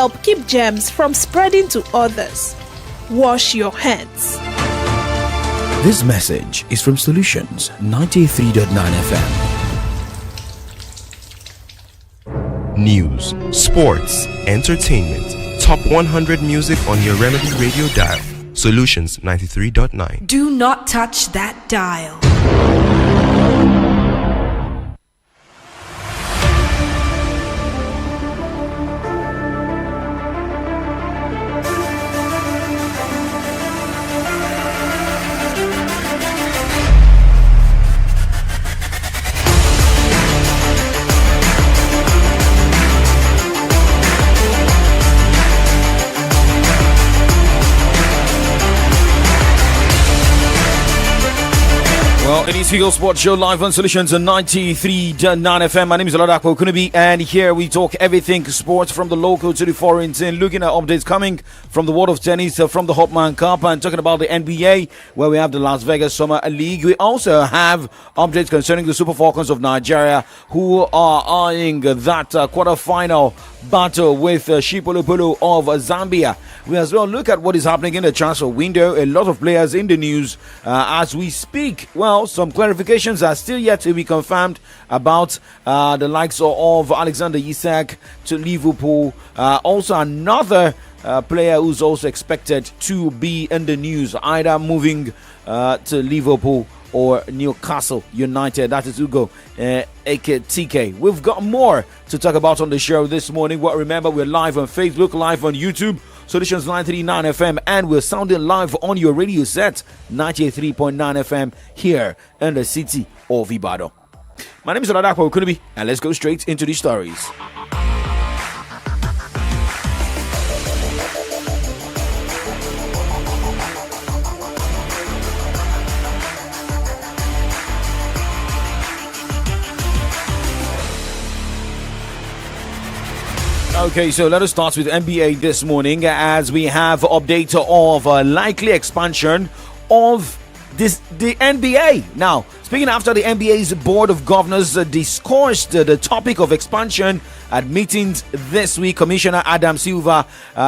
help keep germs from spreading to others. Wash your hands. This message is from Solutions 93.9 FM. News, sports, entertainment, top 100 music on your Remedy radio dial. Solutions 93.9. Do not touch that dial. It is Figo Sports Show live on Solutions on 93.9 FM. My name is Oladapo Kunubi, and here we talk everything sports from the local to the foreign scene, looking at updates coming from the world of tennis, from the Hopman Cup, and talking about the NBA, where we have the Las Vegas Summer League. We also have updates concerning the Super Falcons of Nigeria, who are eyeing that quarterfinal battle with Shipolopolo of Zambia. We as well look at what is happening in the transfer window. A lot of players in the news as we speak. Well, some clarifications are still yet to be confirmed about the likes of Alexander Isak to Liverpool. Also another player who's also expected to be in the news, either moving to Liverpool or Newcastle United. That is Ugo Ekitike. We've got more to talk about on the show this morning. Well, remember, we're live on Facebook, live on YouTube, Solutions 939 FM, and we're sounding live on your radio set, 93.9 FM, here in the city of Ibadan. My name is Oladapo Kunubi, and let's go straight into the stories. Okay, so let us start with NBA this morning as we have update of likely expansion of the NBA. Now, speaking after the NBA's Board of Governors discussed the topic of expansion at meetings this week, Commissioner Adam Silver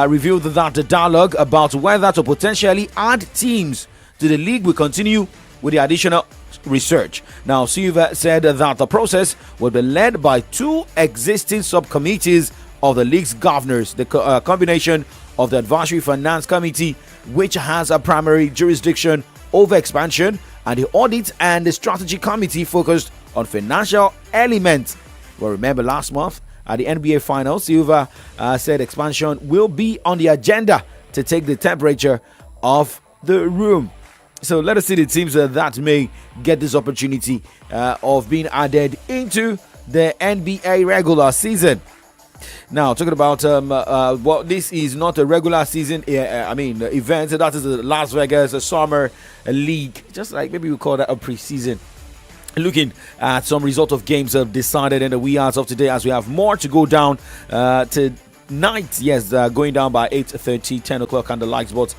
revealed that the dialogue about whether to potentially add teams to the league will continue with the additional research. Now, Silver said that the process will be led by two existing subcommittees of the league's governors, the combination of the Advisory Finance Committee, which has a primary jurisdiction over expansion, and the Audit and the Strategy Committee focused on financial elements. Well, remember last month at the NBA Finals, Silva said expansion will be on the agenda to take the temperature of the room. So let us see the teams that may get this opportunity of being added into the NBA regular season. Now, talking about well, this is not a regular season event. That is the Las Vegas Summer League, just like maybe we call that a preseason. Looking at some result of games decided in the wee hours of today, as we have more to go down tonight. Yes, going down by 8:30, 10 o'clock and the likes. But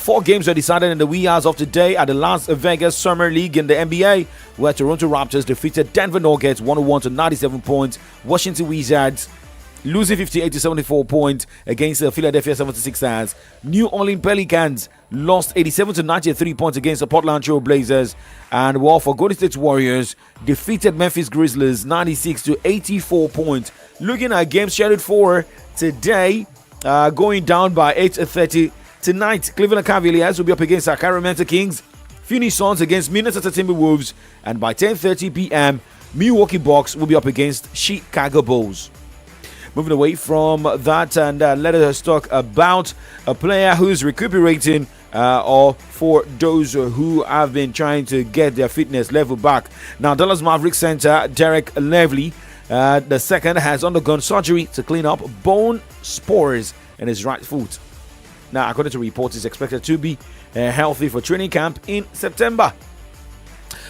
4 games were decided in the wee hours of today at the Las Vegas Summer League in the NBA, where Toronto Raptors defeated Denver Nuggets 101 to 97 points. Washington Wizards losing 58 to 74 points against the Philadelphia 76ers. New Orleans Pelicans lost 87 to 93 points against the Portland Trail Blazers. And while for Golden State Warriors defeated Memphis Grizzlies 96 to 84 points. Looking at games scheduled for today, going down by 8:30 tonight, Cleveland Cavaliers will be up against Sacramento Kings. Phoenix Suns against Minnesota Timberwolves. And by 10:30 p.m., Milwaukee Bucks will be up against Chicago Bulls. Moving away from that, and let us talk about a player who's recuperating or for those who have been trying to get their fitness level back. Now, Dallas Mavericks center Derek Lively the second has undergone surgery to clean up bone spurs in his right foot. Now, according to reports, he's expected to be healthy for training camp in September.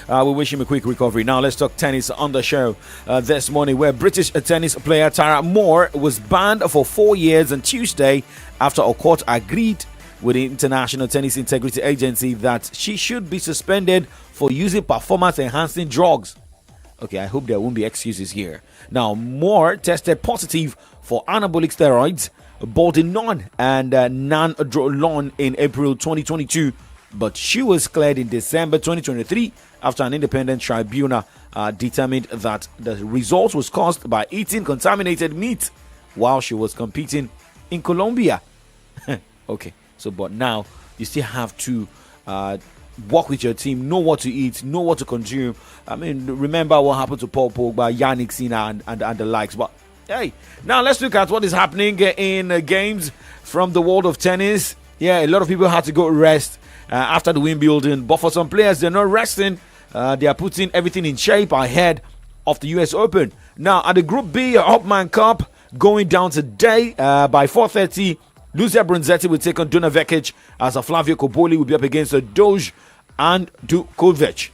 We wish him a quick recovery. Now let's talk tennis on the show this morning, where British tennis player Tara Moore was banned for 4 years on Tuesday after a court agreed with the International Tennis Integrity Agency that she should be suspended for using performance-enhancing drugs. Okay, I hope there won't be excuses here. Now, Moore tested positive for anabolic steroids Baldinon and Nan Drolon in April 2022, but she was cleared in December 2023 after an independent tribunal determined that the result was caused by eating contaminated meat while she was competing in Colombia. Okay, so but now you still have to work with your team, know what to eat, know what to consume. I mean, remember what happened to Paul Pogba, Yannick Sinner, and the likes. But hey, now let's look at what is happening in games from the world of tennis. Yeah, a lot of people had to go rest after the Wimbledon, but for some players, they're not resting. They are putting everything in shape ahead of the US Open. Now, at the Group B Hopman Cup, going down today by 4:30, Lucia Bronzetti will take on Duna Vekic as Flavio Cobolli will be up against Doge and Dukovic.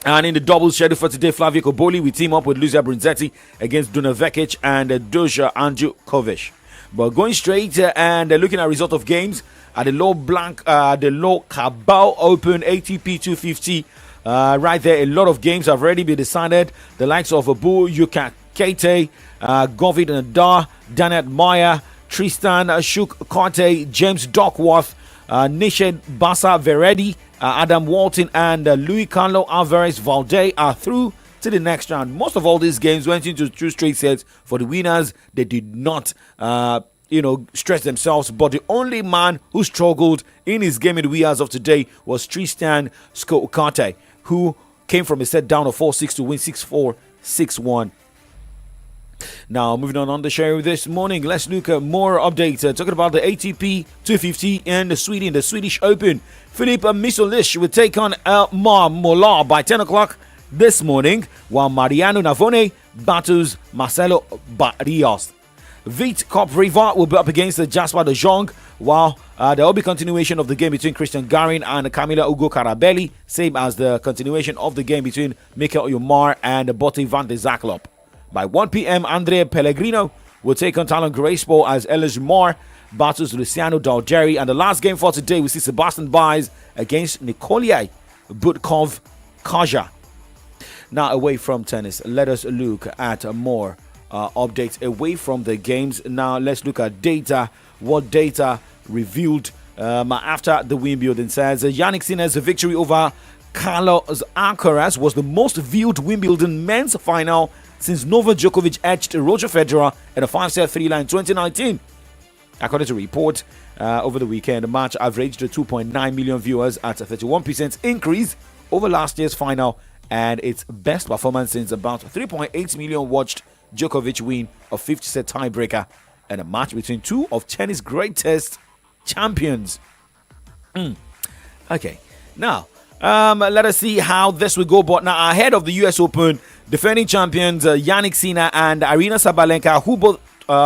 And in the doubles schedule for today, Flavio Cobolli will team up with Lucia Bronzetti against Duna Vekic and Doja Andjukovic. But going straight and looking at result of games at the low Cabal Open ATP 250. Right there, a lot of games have already been decided. The likes of Abu Yukakete, Govid Nadar, Danet Maya, Tristan Shuk-Karte, James Duckworth, Nished Basa Veredi, Adam Walton, and Luis Carlos Alvarez Valde are through to the next round. Most of all these games went into 2 straight sets for the winners. They did not stress themselves, but the only man who struggled in his game in the wee hours of today was Tristan Shuk-Karte, who came from a set down of 4-6 to win 6-4, 6-1. Now, moving on the show this morning, let's look at more updates. Talking about the ATP 250 and the Swedish Open. Filip Misolic will take on Elmar Molar by 10 o'clock this morning, while Mariano Navone battles Marcelo Barrios. Vit Kopriva will be up against Jasper de Jong, while there will be continuation of the game between Christian Garin and Camila Ugo Carabelli, same as the continuation of the game between Mikel Umar and Botte van de Zaklop. By 1 p.m., Andrea Pellegrino will take on Talon Graceful as Elish Moore battles Luciano Dalgeri. And the last game for today, we see Sebastian Baez against Nikolai Budkov-Kaja. Now, away from tennis, let us look at more updates away from the games. Now, let's look at data. What data revealed after the Wimbledon says Yannick Sinner's victory over Carlos Alcaraz was the most viewed Wimbledon men's final since Novak Djokovic edged Roger Federer in a 5-set 3-line in 2019. According to a report over the weekend, the match averaged 2.9 million viewers at a 31% increase over last year's final, and its best performance since about 3.8 million watched Djokovic win a 50-set tiebreaker and a match between two of tennis greatest champions. Okay, now let us see how this will go. But now, ahead of the US Open, defending champions Yannick Sinner and Aryna Sabalenka, who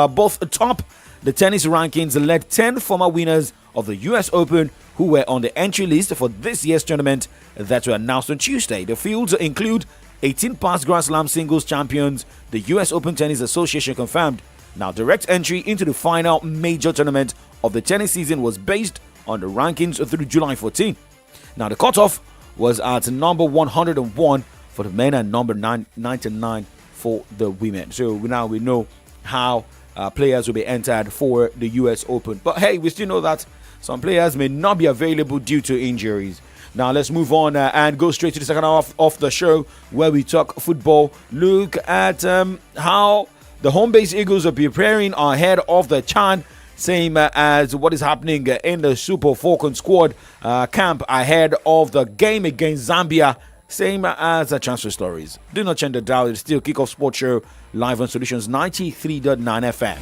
both top the tennis rankings, led 10 former winners of the US Open who were on the entry list for this year's tournament that were announced on Tuesday. The fields include 18 past Grand Slam singles champions, the US Open Tennis Association confirmed. Now, direct entry into the final major tournament of the tennis season was based on the rankings through July 14. Now, the cutoff was at number 101 for the men and number 99 for the women. So now we know how players will be entered for the US Open. But hey, we still know that some players may not be available due to injuries. Now let's move on and go straight to the second half of the show where we talk football. Look at how the home base Eagles are preparing ahead of the CHAN, same as what is happening in the Super Falcon squad camp ahead of the game against Zambia. Same as the transfer stories. Do not change the dial. It's still Kickoff Sports Show live on Solutions 93.9 FM.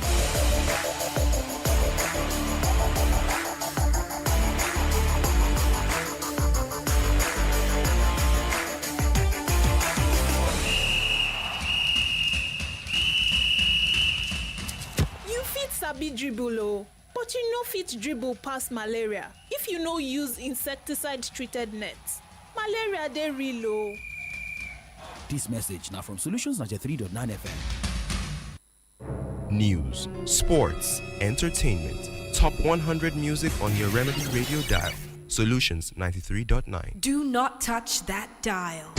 Sabi dribble o, but you no fit dribble past malaria if you no use insecticide treated nets. Malaria dey real o. This message now from Solutions 93.9 FM. News, sports, entertainment, top 100 music on your Remedy Radio dial. Solutions 93.9. Do not touch that dial.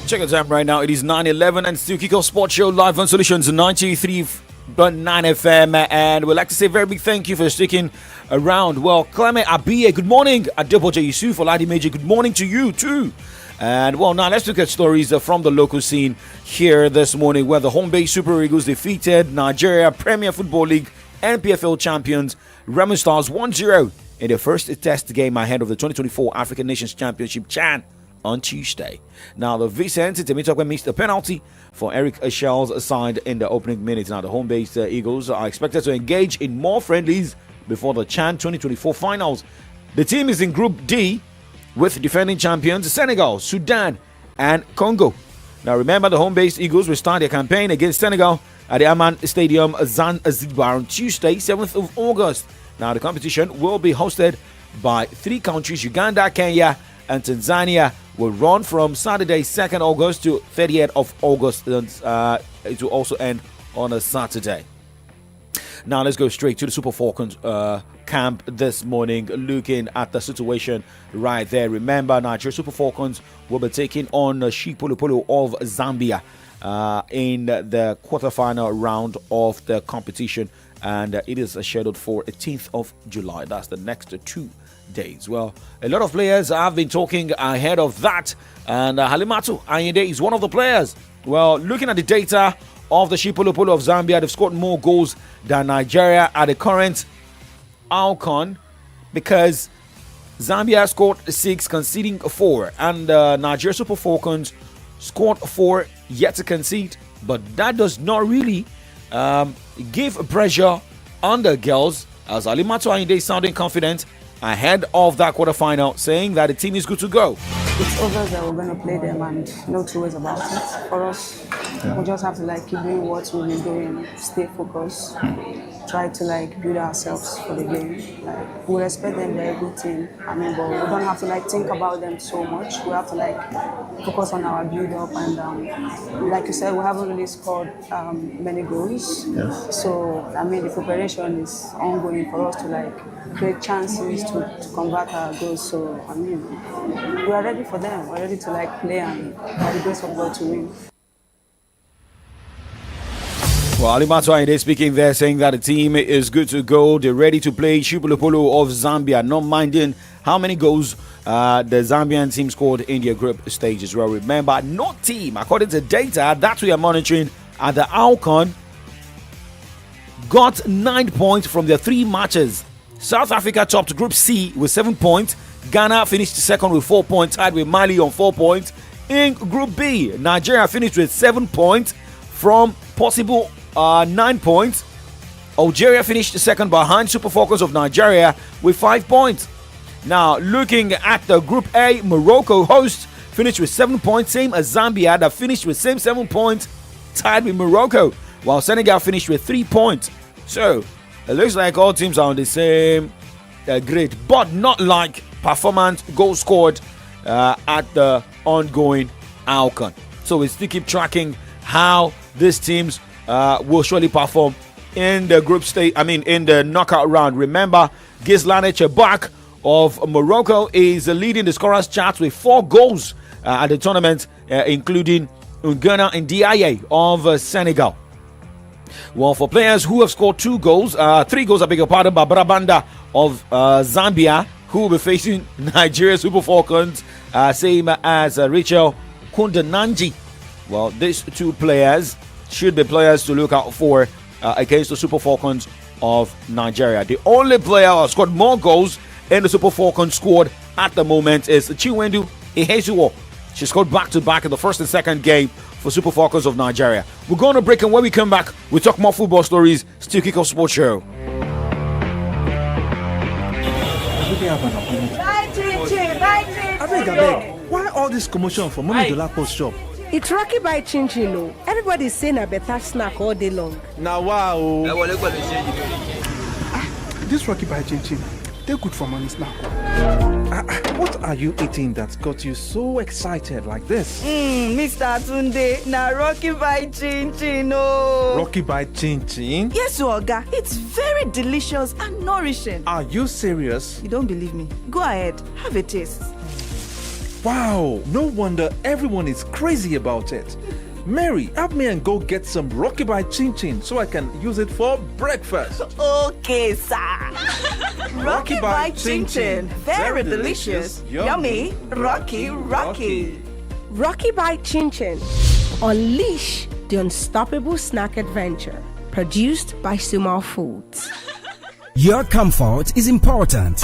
Check the time right now. It is 9:11 and still Kick Off Sports Show live on Solutions 93.9 FM. And we'd like to say a very big thank you for sticking around. Well, Clement Abiye, good morning. Adeboje Yusuf, Oladi Major, good morning to you too. And well, now let's look at stories from the local scene here this morning, where the home base Super Eagles defeated Nigeria Premier Football League NPFL champions Remo Stars 1-0 in their first test game ahead of the 2024 African Nations Championship CHAN on Tuesday. Now, the Vicente Temitope missed a penalty for Eric Eschel's side in the opening minutes. Now, the home-based Eagles are expected to engage in more friendlies before the CHAN 2024 finals. The team is in Group D with defending champions Senegal, Sudan, and Congo. Now, remember, the home-based Eagles will start their campaign against Senegal at the Amman Stadium, Zanzibar, on Tuesday, 7th of August. Now, the competition will be hosted by 3 countries, Uganda, Kenya, and Tanzania. Will run from Saturday, 2nd August to 30th of August. It will also end on a Saturday. Now, let's go straight to the Super Falcons camp this morning, looking at the situation right there. Remember, Nigeria Super Falcons will be taking on Shipolopolo of Zambia in the quarterfinal round of the competition, and it is scheduled for 18th of July. That's the next 2 days. Well, a lot of players have been talking ahead of that, and Halimatu Ayinde is one of the players. Well, looking at the data of the Shipolopolo of Zambia, they've scored more goals than Nigeria at the current ADEDOKUN, because Zambia scored 6, conceding 4, and Nigeria Super Falcons scored 4, yet to concede. But that does not really give pressure on the girls, as Halimatu Ayinde is sounding confident ahead of that quarterfinal, saying that the team is good to go. It's obvious that we're going to play them, and no two ways about it. For us, we just have to keep doing what we've been doing, stay focused, try to build ourselves for the game. We respect them, they're a good team. But we don't have to think about them so much. We have to focus on our build up, and like you said, we haven't really scored many goals. Yes. So the preparation is ongoing for us to create chances to convert our goals. So we are ready for them. We're ready to play, and by the grace of God to win. Well, Halimatu Ayinde speaking there, saying that the team is good to go. They're ready to play Shipolopolo of Zambia, not minding how many goals the Zambian team scored in their group stage as well. Remember, no team, according to data that we are monitoring at the ADEDOKUN, got 9 points from their 3 matches. South Africa topped Group C with 7 points. Ghana finished second with 4 points, tied with Mali on 4 points. In Group B, Nigeria finished with 7 points from possible 9 points. Algeria finished second behind Super Falcons of Nigeria with 5 points. Now, looking at the Group A, Morocco, hosts, finished with 7 points, same as Zambia, that finished with same 7 points, tied with Morocco, while Senegal finished with 3 points. So, it looks like all teams are on the same grade, but not like performance goals scored at the ongoing ADEDOKUN. So, we still keep tracking how these teams will surely perform in the group stage. In the knockout round. Remember, Ghislaine Chebak of Morocco is leading the scorers chart with 4 goals at the tournament, including Ungana and Diaye of Senegal. Well, for players who have scored 3 goals, I beg your pardon, Barbara Banda of Zambia, who will be facing Nigeria Super Falcons, same as Rachel Kundananji. Well, these 2 players should be players to look out for against the Super Falcons of Nigeria. The only player who has scored more goals in the Super Falcons squad at the moment is Chinwendu Ihezuo. She scored back-to-back in the first and second game for Super Falcons of Nigeria. We're going to break, and when we come back, we'll talk more football stories. Still Kick Off Sports Show. Why all this commotion for Mommy Dolapo's shop? It's Rocky by Chin Chin. Oh. Everybody's saying a better snack all day long. Now, wow. This Rocky by Chin Chin, they're good for money snack. What are you eating that got you so excited like this? Mr. Tunde, na Rocky by Chin Chin. Oh. Rocky by Chin Chin? Yes, Oga. It's very delicious and nourishing. Are you serious? You don't believe me? Go ahead, have a taste. Wow, no wonder everyone is crazy about it. Mary, help me and go get some Rocky Bite Chin Chin so I can use it for breakfast. Okay, sir. Rocky Bite Chin Chin. Very delicious. Yummy. Rocky. Rocky Bite Chin Chin. Unleash the unstoppable snack adventure. Produced by Sumal Foods. Your comfort is important.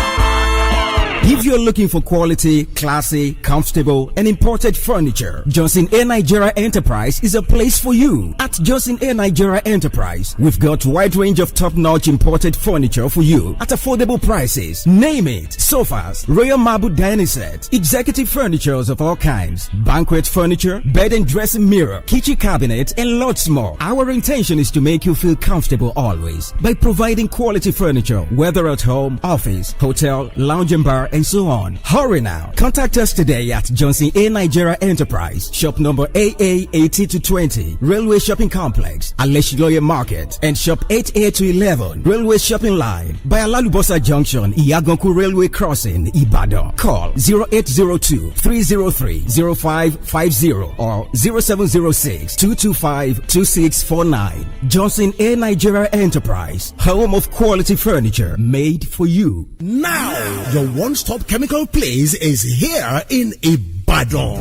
If you're looking for quality, classy, comfortable, and imported furniture, Johnson A. Nigeria Enterprise is a place for you. At Johnson A. Nigeria Enterprise, we've got a wide range of top-notch imported furniture for you at affordable prices. Name it: sofas, royal marble dining set, executive furnitures of all kinds, banquet furniture, bed and dressing mirror, kitchen cabinet, and lots more. Our intention is to make you feel comfortable always by providing quality furniture, whether at home, office, hotel, lounge and bar, and so on. Hurry now. Contact us today at Johnson A. Nigeria Enterprise, shop number AA 80-20, Railway Shopping Complex, Aleshiloye Market, and shop 8A-11, Railway Shopping Line, by Alalubosa Junction, Iyaganku Railway Crossing, Ibadan. Call 0802-303-0550 or 0706-225-2649. Johnson A. Nigeria Enterprise, home of quality furniture made for you. Now, your one-stop chemical place is here in Ibadan.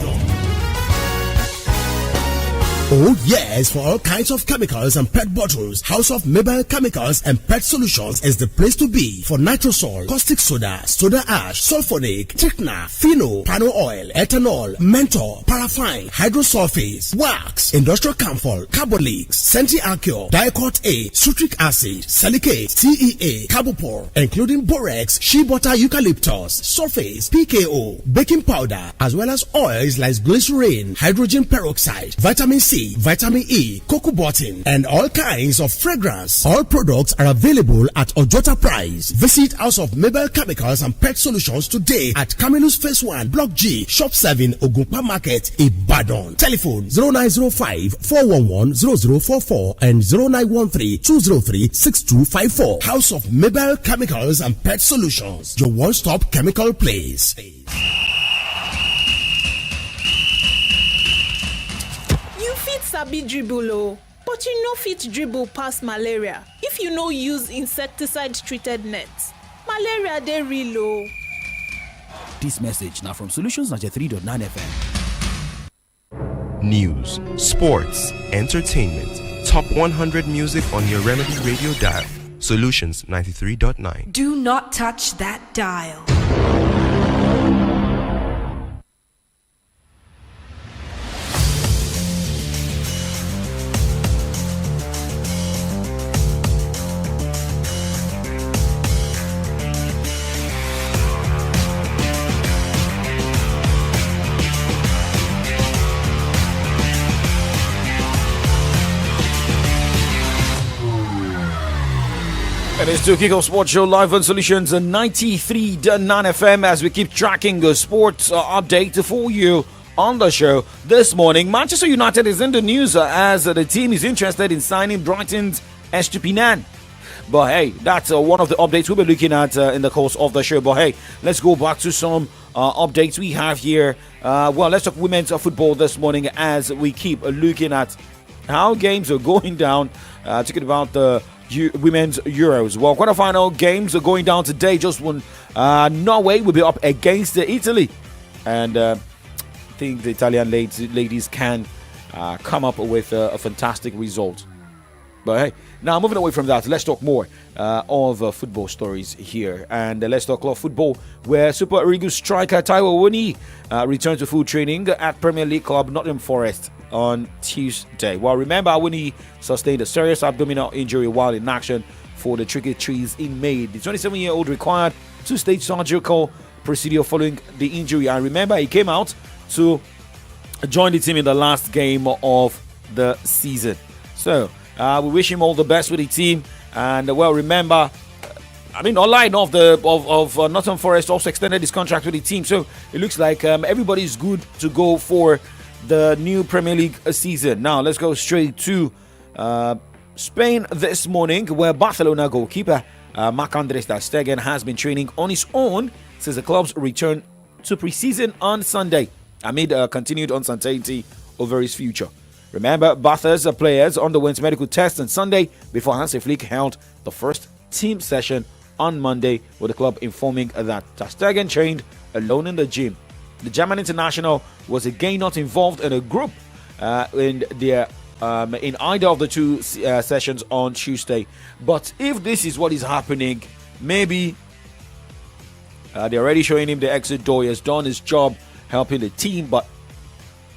Oh yes, for all kinds of chemicals and pet bottles, House of Mabel Chemicals and Pet Solutions is the place to be. For nitrosol, caustic soda, soda ash, sulfonic, thickener, phenol, pano oil, ethanol, menthol, paraffin, hydrosulfates, wax, industrial camphor, carbolics, Senti-Acure, Diacort A, citric acid, silicate, TEA, carbopor, including borax, shea butter eucalyptus, sulfates, PKO, baking powder, as well as oils like glycerin, hydrogen peroxide, vitamin C, vitamin E, cocoa button, and all kinds of fragrance. All products are available at Ojota price. Visit House of Mabel Chemicals and Pet Solutions today at Camillus Phase 1, Block G, Shop 7, Ogunpa Market, Ibadan. Telephone 0905-411-0044 and 0913-203-6254. House of Mabel Chemicals and Pet Solutions, your one-stop chemical place. Sabi dribble o, but you no fit dribble pass malaria if you no use insecticide treated nets. Malaria dey real o. This message now from Solutions 93.9 FM. News, sports, entertainment, top 100 music on your Remedy radio dial. Solutions 93.9. Do not touch that dial. It is to kick off Sports Show live on Solutions 93.9 FM as we keep tracking the sports update for you on the show this morning. Manchester United is in the news as the team is interested in signing Brighton's Estupinan. But hey, that's one of the updates we'll be looking at in the course of the show. But hey, let's go back to some updates we have here. Well, let's talk women's football this morning as we keep looking at how games are going down. Talking about the Women's Euros. Well, quarterfinal games are going down today. Just one. Norway will be up against Italy, and I think the Italian ladies can come up with a fantastic result. But hey, now moving away from that, let's talk more of football stories here, and let's talk club football, where Super Eagles striker Taiwo Awoniyi returned to full training at Premier League club Nottingham Forest on Tuesday. Well, remember, Awoniyi sustained a serious abdominal injury while in action for the Tricky Trees in May. The 27-year-old required two-stage surgical procedure following the injury, and remember, he came out to join the team in the last game of the season. So we wish him all the best with the team, and well, remember, online of Nottingham Forest also extended his contract with the team, so it looks like everybody's good to go for the new Premier League season. Now let's go straight to Spain this morning, where Barcelona goalkeeper Marc-André ter Stegen has been training on his own since the club's return to preseason on Sunday amid continued uncertainty over his future. Remember, Bathurst players underwent medical tests on Sunday before Hansi Flick held the first team session on Monday, with the club informing that Ter Stegen trained alone in the gym. The German international was again not involved in a group in either of the two sessions on Tuesday. But if this is what is happening, maybe they're already showing him the exit door. He has done his job helping the team, but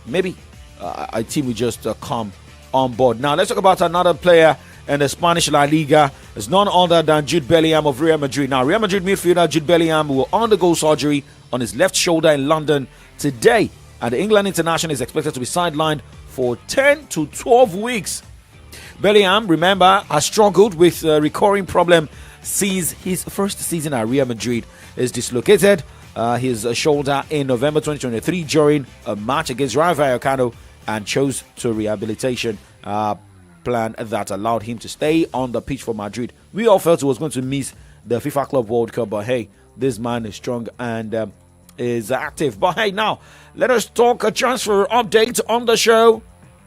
maybe a team will just come on board. Now, let's talk about another player in the Spanish La Liga. It's none other than Jude Bellingham of Real Madrid. Now, Real Madrid midfielder Jude Bellingham will undergo surgery on his left shoulder in London today, and the England international is expected to be sidelined for 10 to 12 weeks. Bellingham, remember, has struggled with a recurring problem since his first season at Real Madrid. Is dislocated his shoulder in November 2023 during a match against Rayo Vallecano and chose to rehabilitation plan that allowed him to stay on the pitch for Madrid. We all felt he was going to miss the FIFA Club World Cup, but hey, this man is strong and is active. But hey, now let us talk a transfer update on the show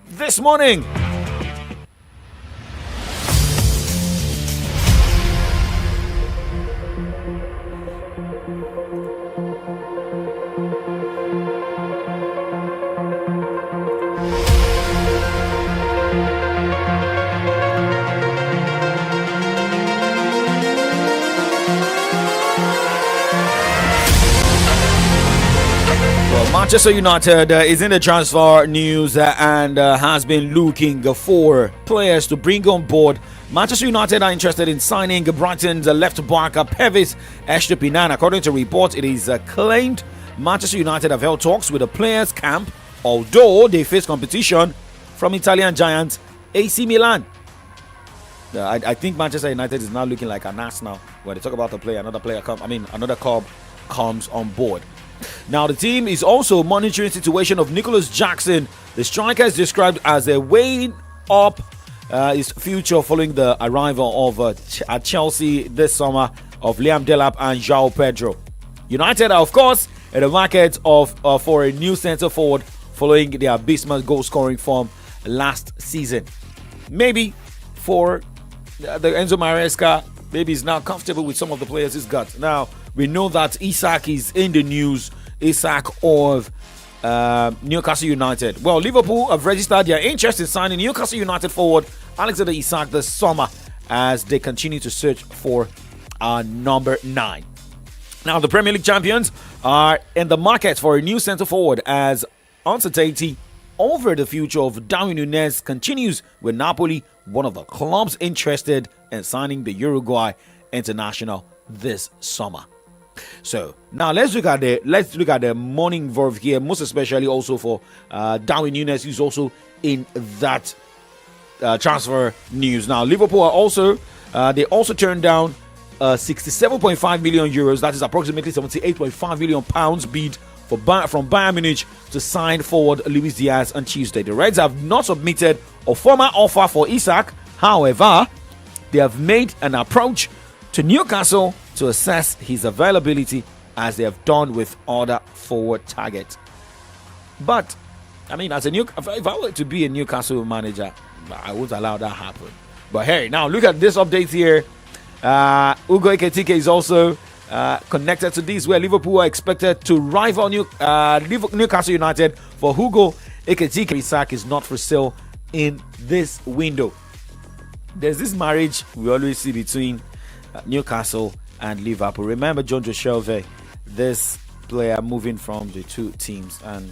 this morning. Manchester United is in the transfer news and has been looking for players to bring on board. Manchester United are interested in signing Brighton's left back Pervis Estupiñán. According to reports, it is claimed Manchester United have held talks with the players' camp, although they face competition from Italian giants AC Milan. I think Manchester United is now looking like an Arsenal when they talk about the player. Another club comes on board. Now, the team is also monitoring the situation of Nicholas Jackson. The striker is described as a weighing up his future following the arrival of at Chelsea this summer of Liam Delap and João Pedro. United are, of course, in the market for a new centre forward following their abysmal goal scoring form last season. Maybe for the Enzo Maresca, maybe he's now comfortable with some of the players he's got. Now, we know that Isak is in the news. Isak of Newcastle United. Well, Liverpool have registered their interest in signing Newcastle United forward Alexander Isak this summer as they continue to search for number 9. Now, the Premier League champions are in the market for a new centre forward as uncertainty over the future of Darwin Núñez continues, with Napoli one of the clubs interested in signing the Uruguay international this summer. So now let's look at the morning verve here, most especially also for Darwin Núñez, who's also in that transfer news. Now, Liverpool are also turned down 67.5 million euros, that is approximately 78.5 million pounds bid from Bayern Munich to sign forward Luis Diaz on Tuesday. The Reds have not submitted a formal offer for Isak. However, they have made an approach to Newcastle to assess his availability, as they have done with other forward targets. But I mean, if I were to be a Newcastle manager, I wouldn't allow that happen. But hey, now look at this update here. Ugo Ekitike is also connected to this, where Liverpool are expected to rival Newcastle United for Hugo Ekitike. Isak is not for sale in this window. There's this marriage we always see between Newcastle and Liverpool. Remember John Shelvey, this player moving from the two teams, and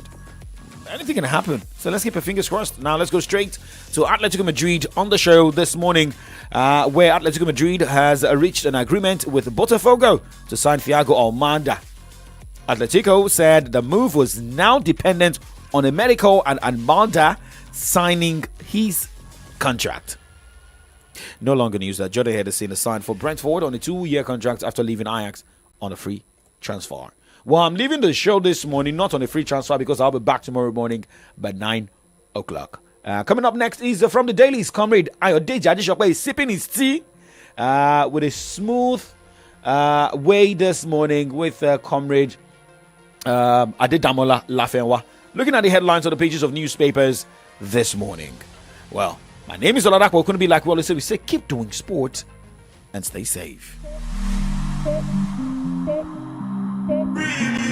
anything can happen. So let's keep our fingers crossed. Now let's go straight to Atletico Madrid on the show this morning, where Atletico Madrid has reached an agreement with Botafogo to sign Thiago Almada. Atletico said the move was now dependent on a medical and Almada signing his contract. No longer news that Jordan Henderson is signed for Brentford on a 2-year contract after leaving Ajax on a free transfer. Well, I'm leaving the show this morning, not on a free transfer, because I'll be back tomorrow morning by 9 o'clock. Coming up next is from the Dailies, Comrade Ayodeji Adeshope is sipping his tea with a smooth way this morning with Comrade Adedamola Lafenwa. Looking at the headlines on the pages of newspapers this morning. Well, my name is Oladapo. Couldn't be like we always say. We say keep doing sport and stay safe. Really?